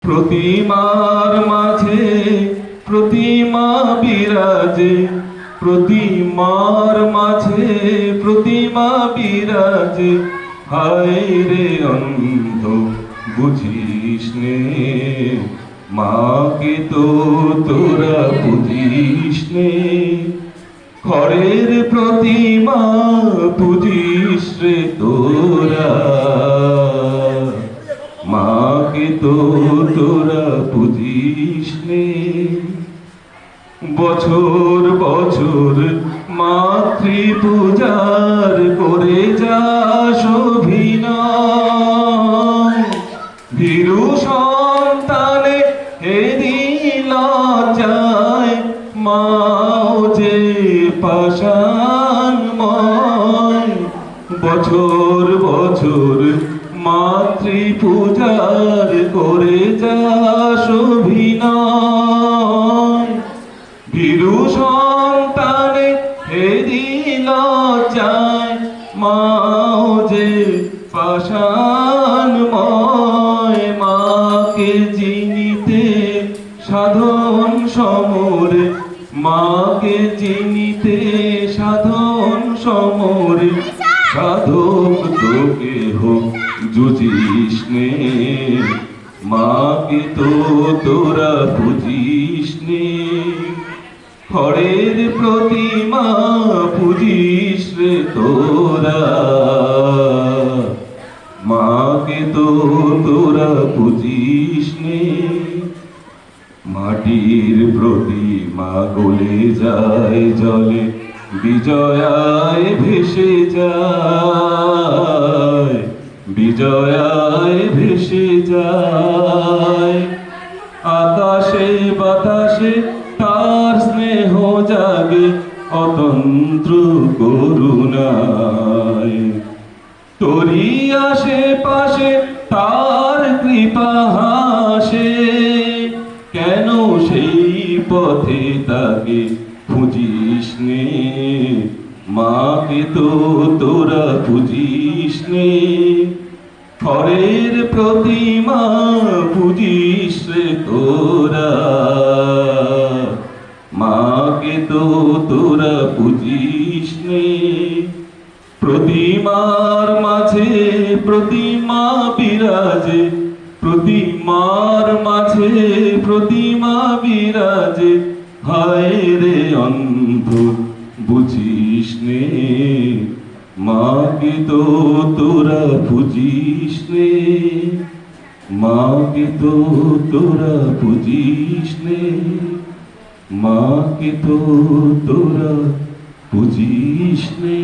প্রতিমার মাঝে প্রতিমা বিরাজে, প্রতিমার মাঝে প্রতিমা বিরাজে। হায় রে অন্ধ বুঝিস নে, মাকে তো তোরা বুঝিস নে। খড়ের প্রতিমা বুঝিস রে তোরা, মাকে তো তোরা বুঝিস নে। বছর বছর মাতৃ পূজার করে যাস অভিনয়। ভীরু সন্তানে এদিন লজ্জায়, মাও যে পাষাণময়। বছর বছর মাতৃ পূজার করে যাস অভিনয়। ভীরু সন্তানে এদিন লজ্জায়, মাও যে পাষাণময়। মাকে চিনিতে সাধন সমরে, মাকে চিনিতে সাধন সমরে। সাধক তো কেহ বুঝিস নে, মাকে তো তোরা বুঝিস নে। খড়ের প্রতিমা বুঝিস রে তোরা, মাকে তো তোরা বুঝিস নে। মাটির প্রতিমা গলে যায় জলে, বিজয়ায় ভেসে যায়, বিজয়ায় ভেসে যায়। আকাশে বাতাসে তার স্নেহ জাগে অতন্ত্র করুণায়। তোরি আশেপাশে তার কৃপা হাসে, কেন সেই পথে তাকে খুঁজিস নে। মাকে তো তোরা বুঝিস নে। খড়ের প্রতিমা বুঝিস রে তোরা, মাকে তো তোরা বুঝিস নে। প্রতিমার মাঝে প্রতিমা বিরাজে, প্রতিমার মাঝে প্রতিমা বিরাজে। হায় রে অন্ধ বুঝিস নে, মাকে তো তোরা বুঝিস নে। মাকে তো তোরা বুঝিস নে, মাকে তো তোরা বুঝিস নে।